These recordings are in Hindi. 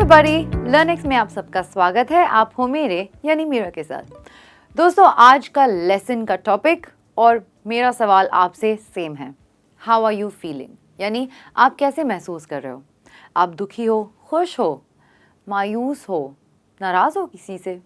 एवरीबॉडी, लर्निक्स में आप सबका स्वागत है। आप हो मेरे यानी मीरा के साथ। दोस्तों, आज का लेसन का टॉपिक और मेरा सवाल आपसे सेम है। हाउ आर यू फीलिंग, यानी आप कैसे महसूस कर रहे हो। आप दुखी हो, खुश हो, मायूस हो, नाराज़ हो किसी से।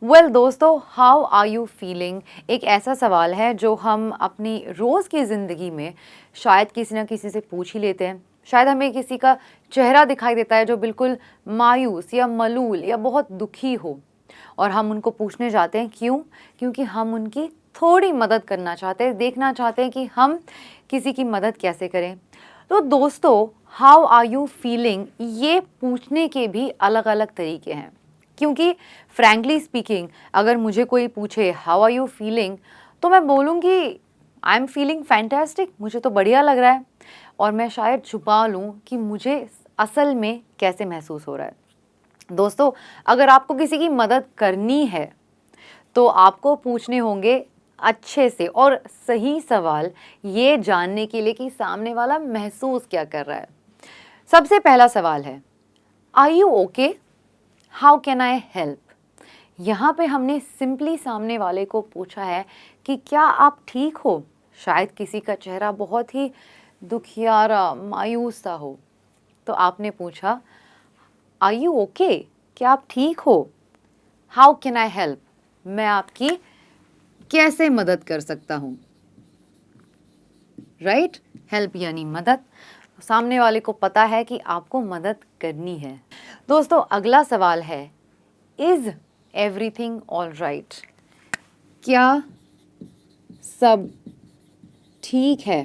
दोस्तों, हाउ आर यू फीलिंग एक ऐसा सवाल है जो हम अपनी रोज़ की ज़िंदगी में शायद किसी न किसी से पूछ ही लेते हैं। शायद हमें किसी का चेहरा दिखाई देता है जो बिल्कुल मायूस या मलूल या बहुत दुखी हो, और हम उनको पूछने जाते हैं। क्यों? क्योंकि हम उनकी थोड़ी मदद करना चाहते हैं, देखना चाहते हैं कि हम किसी की मदद कैसे करें। तो दोस्तों, हाउ आर यू फीलिंग ये पूछने के भी अलग अलग तरीके हैं। क्योंकि फ्रैंकली स्पीकिंग, अगर मुझे कोई पूछे हाउ आर यू फीलिंग, तो मैं बोलूँगी आई एम फीलिंग फैंटास्टिक, मुझे तो बढ़िया लग रहा है। और मैं शायद छुपा लूँ कि मुझे असल में कैसे महसूस हो रहा है। दोस्तों, अगर आपको किसी की मदद करनी है तो आपको पूछने होंगे अच्छे से और सही सवाल, ये जानने के लिए कि सामने वाला महसूस क्या कर रहा है। सबसे पहला सवाल है, are you okay, how can I help. यहाँ पे हमने सिंपली सामने वाले को पूछा है कि क्या आप ठीक हो। शायद किसी का चेहरा बहुत ही दुखियारा, मायूस सा हो, तो आपने पूछा आर यू ओके, क्या आप ठीक हो। हाउ कैन आई हेल्प, मैं आपकी कैसे मदद कर सकता हूँ। राइट, हेल्प यानी मदद। सामने वाले को पता है कि आपको मदद करनी है। दोस्तों, अगला सवाल है, इज एवरीथिंग ऑल राइट, क्या सब ठीक है।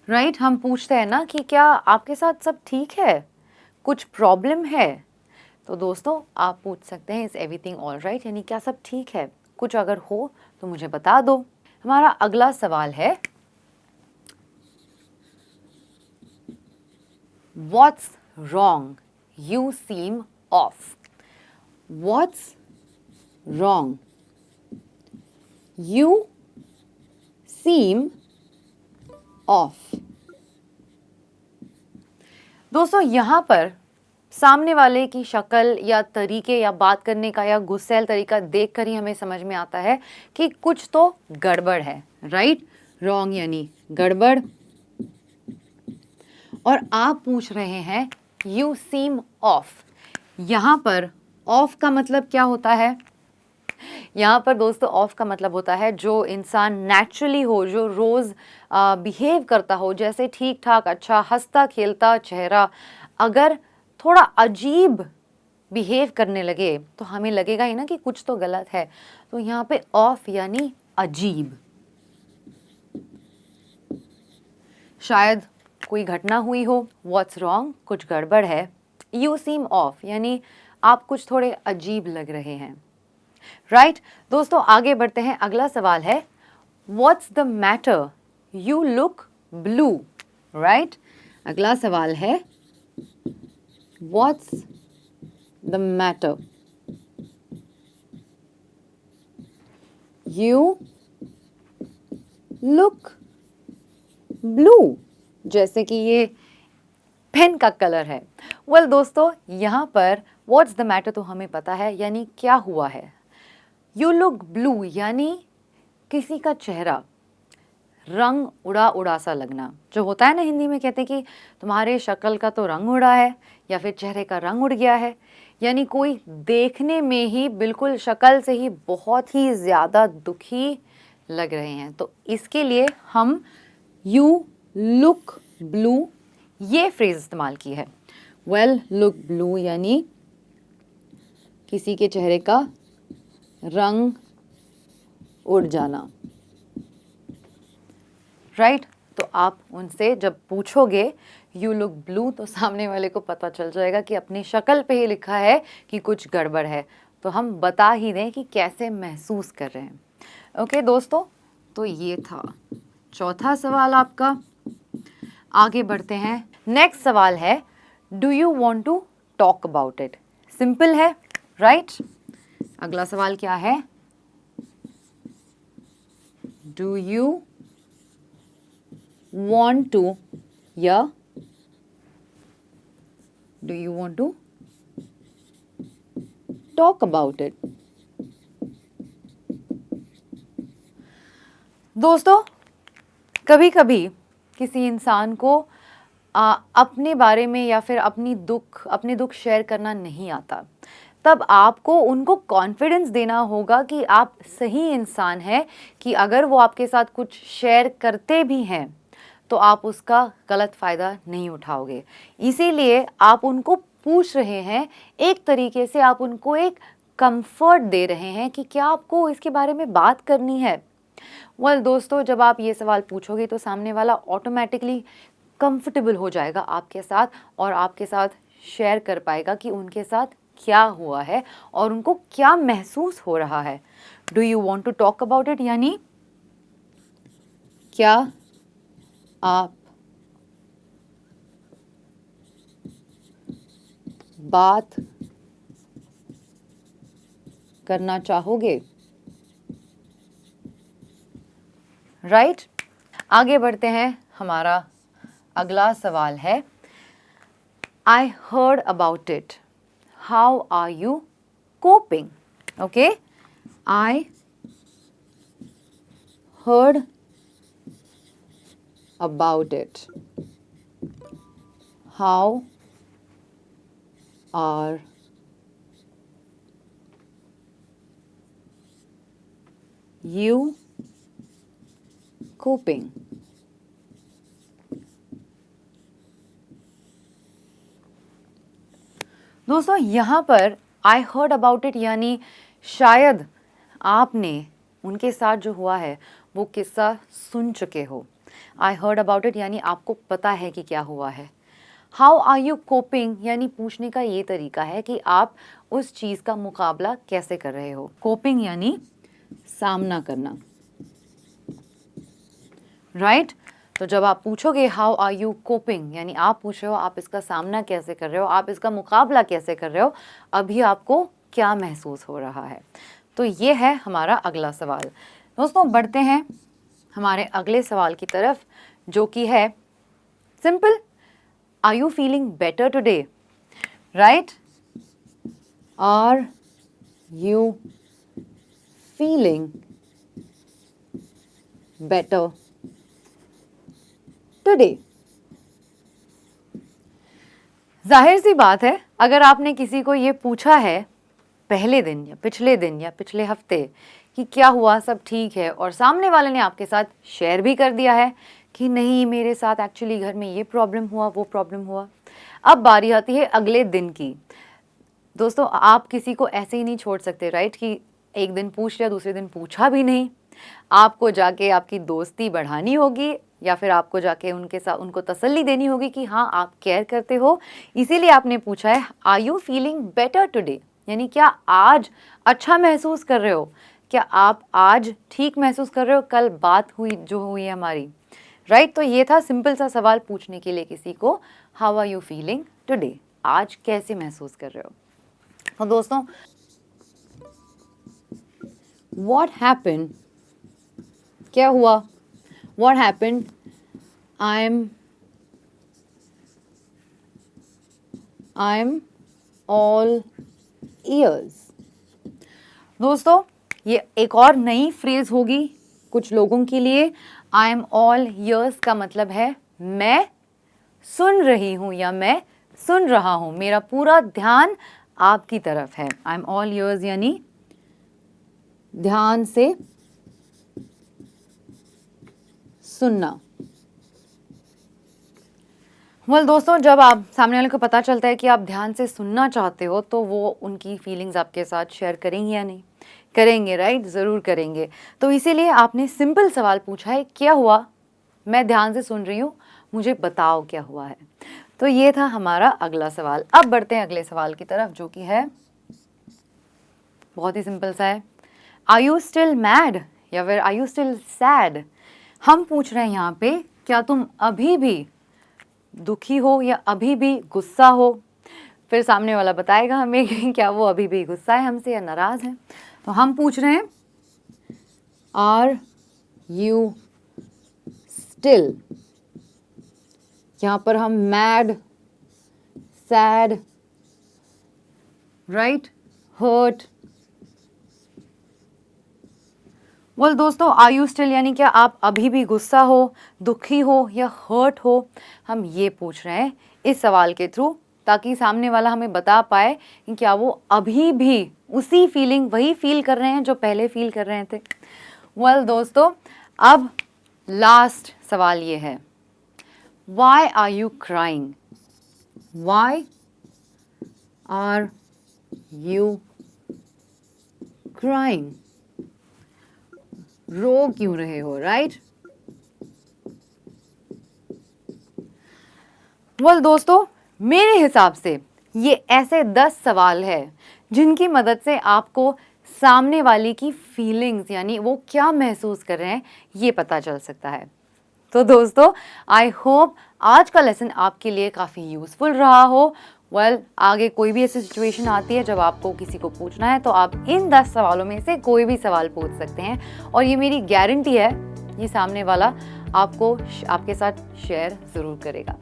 राइट, हम पूछते हैं ना कि क्या आपके साथ सब ठीक है, कुछ प्रॉब्लम है। तो दोस्तों, आप पूछ सकते हैं इज एवरीथिंग ऑल राइट, यानी क्या सब ठीक है। कुछ अगर हो तो मुझे बता दो। हमारा अगला सवाल है, what's wrong, you seem of. What's wrong, you seem of. दोस्तों, यहाँ पर सामने वाले की शक्ल या तरीके या बात करने का या गुस्सैल तरीका देखकर ही हमें समझ में आता है कि कुछ तो गड़बड़ है। राइट, रॉन्ग यानी गड़बड़। और आप पूछ रहे हैं यू सीम ऑफ। यहाँ पर ऑफ का मतलब क्या होता है। यहाँ पर दोस्तों, ऑफ का मतलब होता है जो इंसान नेचुरली हो, जो रोज़ बिहेव करता हो, जैसे ठीक ठाक, अच्छा, हंसता खेलता चेहरा, अगर थोड़ा अजीब बिहेव करने लगे तो हमें लगेगा ही ना कि कुछ तो गलत है। तो यहाँ पे ऑफ यानी अजीब। शायद कोई घटना हुई हो, व्हाट्स रॉन्ग, कुछ गड़बड़ है। यू सीम ऑफ यानी आप कुछ थोड़े अजीब लग रहे हैं। राइट, दोस्तों आगे बढ़ते हैं। अगला सवाल है, what's the matter, you look blue. Right, अगला सवाल है, what's the matter, you look blue, जैसे कि ये पेन का कलर है। दोस्तों, यहाँ पर व्हाट्स द मैटर तो हमें पता है, यानी क्या हुआ है। यू लुक ब्लू यानी किसी का चेहरा रंग उड़ा उड़ा सा लगना, जो होता है ना, हिंदी में कहते हैं कि तुम्हारे शक्ल का तो रंग उड़ा है, या फिर चेहरे का रंग उड़ गया है। यानी कोई देखने में ही बिल्कुल शक्ल से ही बहुत ही ज़्यादा दुखी लग रहे हैं। तो इसके लिए हम यू लुक ब्लू ये फ्रेज इस्तेमाल की है। लुक ब्लू यानी किसी के चेहरे का रंग उड़ जाना। राइट, तो आप उनसे जब पूछोगे यू लुक ब्लू, तो सामने वाले को पता चल जाएगा कि अपनी शक्ल पे ही लिखा है कि कुछ गड़बड़ है, तो हम बता ही दें कि कैसे महसूस कर रहे हैं। ओके दोस्तों, तो ये था चौथा सवाल आपका। आगे बढ़ते हैं। नेक्स्ट सवाल है, do you want to talk about it. Simple है, राइट। अगला सवाल क्या है, डू यू want to या Do you want to talk about it? दोस्तों, कभी कभी किसी इंसान को अपने बारे में या फिर अपने दुख शेयर करना नहीं आता, तब आपको उनको कॉन्फिडेंस देना होगा कि आप सही इंसान हैं, कि अगर वो आपके साथ कुछ शेयर करते भी हैं तो आप उसका गलत फ़ायदा नहीं उठाओगे। इसीलिए आप उनको पूछ रहे हैं, एक तरीके से आप उनको एक कंफर्ट दे रहे हैं कि क्या आपको इसके बारे में बात करनी है। दोस्तों, जब आप ये सवाल पूछोगे तो सामने वाला ऑटोमेटिकली कंफर्टेबल हो जाएगा आपके साथ और आपके साथ शेयर कर पाएगा कि उनके साथ क्या हुआ है और उनको क्या महसूस हो रहा है। Do you want to talk about it, यानी क्या आप बात करना चाहोगे? राइट? आगे बढ़ते हैं। हमारा अगला सवाल है, I heard about it, how are you coping? Okay, I heard about it, how are you coping? दोस्तों, यहाँ पर आई हर्ड अबाउट इट यानी शायद आपने उनके साथ जो हुआ है वो किस्सा सुन चुके हो। आई हर्ड अबाउट इट यानी आपको पता है कि क्या हुआ है। हाउ आर यू कोपिंग यानी पूछने का ये तरीका है कि आप उस चीज़ का मुकाबला कैसे कर रहे हो। कोपिंग यानी सामना करना, राइट? तो जब आप पूछोगे हाउ आर यू कोपिंग यानी आप पूछ रहे हो आप इसका सामना कैसे कर रहे हो, आप इसका मुकाबला कैसे कर रहे हो, अभी आपको क्या महसूस हो रहा है। तो ये है हमारा अगला सवाल। दोस्तों, बढ़ते हैं हमारे अगले सवाल की तरफ, जो कि है simple, are you feeling better today? Right? Are you feeling better today? जाहिर सी बात है, अगर आपने किसी को ये पूछा है पहले दिन या पिछले दिन या पिछले हफ्ते कि क्या हुआ, सब ठीक है, और सामने वाले ने आपके साथ शेयर भी कर दिया है कि नहीं मेरे साथ एक्चुअली घर में ये प्रॉब्लम हुआ, वो प्रॉब्लम हुआ, अब बारी आती है अगले दिन की। दोस्तों, आप किसी को ऐसे ही नहीं छोड़ सकते, राइट? कि एक दिन पूछ लिया, दूसरे दिन पूछा भी नहीं। आपको जाके आपकी दोस्ती बढ़ानी होगी या फिर आपको जाके उनके साथ उनको तसल्ली देनी होगी कि हाँ आप केयर करते हो, इसीलिए आपने पूछा है are you feeling better today, यानी क्या आज अच्छा महसूस कर रहे हो, क्या आप आज ठीक महसूस कर रहे हो, कल बात हुई जो हुई है हमारी, राइट? तो ये था सिंपल सा सवाल पूछने के लिए किसी को, how are you feeling today, आज कैसे महसूस कर रहे हो। तो दोस्तों, व्हाट हैपेंड, क्या हुआ, what happened, I am all years. दोस्तों, ये एक और नई फ्रेज होगी कुछ लोगों के लिए। आई एम ऑल ईयर्स का मतलब है मैं सुन रही हूँ या मैं सुन रहा हूँ, मेरा पूरा ध्यान आपकी तरफ है। आई एम ऑल ईयर्स यानी ध्यान से सुनना। दोस्तों, जब आप सामने वाले को पता चलता है कि आप ध्यान से सुनना चाहते हो तो वो उनकी फीलिंग्स आपके साथ शेयर करेंगे या नहीं करेंगे, राइट? ज़रूर करेंगे। तो इसीलिए आपने सिंपल सवाल पूछा है, क्या हुआ, मैं ध्यान से सुन रही हूँ, मुझे बताओ क्या हुआ है। तो ये था हमारा अगला सवाल। अब बढ़ते हैं अगले सवाल की तरफ, जो कि है बहुत ही सिंपल सा है, आर यू स्टिल मैड या फिर आर यू स्टिल सैड? हम पूछ रहे हैं यहाँ पे, क्या तुम अभी भी दुखी हो या अभी भी गुस्सा हो? फिर सामने वाला बताएगा हमें कि क्या वो अभी भी गुस्सा है हमसे या नाराज़ है। तो हम पूछ रहे हैं, आर यू स्टिल, यहाँ पर हम mad, sad, right, hurt. well, दोस्तों, are you still यानी क्या आप अभी भी गुस्सा हो, दुखी हो या हर्ट हो? हम ये पूछ रहे हैं इस सवाल के थ्रू, ताकि सामने वाला हमें बता पाए कि क्या वो अभी भी उसी फीलिंग वही फील कर रहे हैं जो पहले फील कर रहे थे। well, दोस्तों, अब लास्ट सवाल ये है, why are you crying? Why are you crying? रो क्यों रहे हो, राइट? well, दोस्तों, मेरे हिसाब से ये ऐसे 10 सवाल है जिनकी मदद से आपको सामने वाले की फीलिंग्स यानी वो क्या महसूस कर रहे हैं ये पता चल सकता है। तो दोस्तों, आई होप आज का लेसन आपके लिए काफ़ी यूज़फुल रहा हो। आगे कोई भी ऐसी सिचुएशन आती है जब आपको किसी को पूछना है तो आप इन 10 सवालों में से कोई भी सवाल पूछ सकते हैं, और ये मेरी गारंटी है ये सामने वाला आपको आपके साथ शेयर ज़रूर करेगा।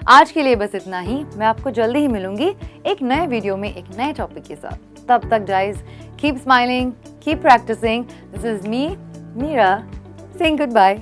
आज के लिए बस इतना ही। मैं आपको जल्दी ही मिलूंगी एक नए वीडियो में एक नए टॉपिक के साथ। तब तक guys, keep smiling, keep practicing. This is me, Meera, saying good bye.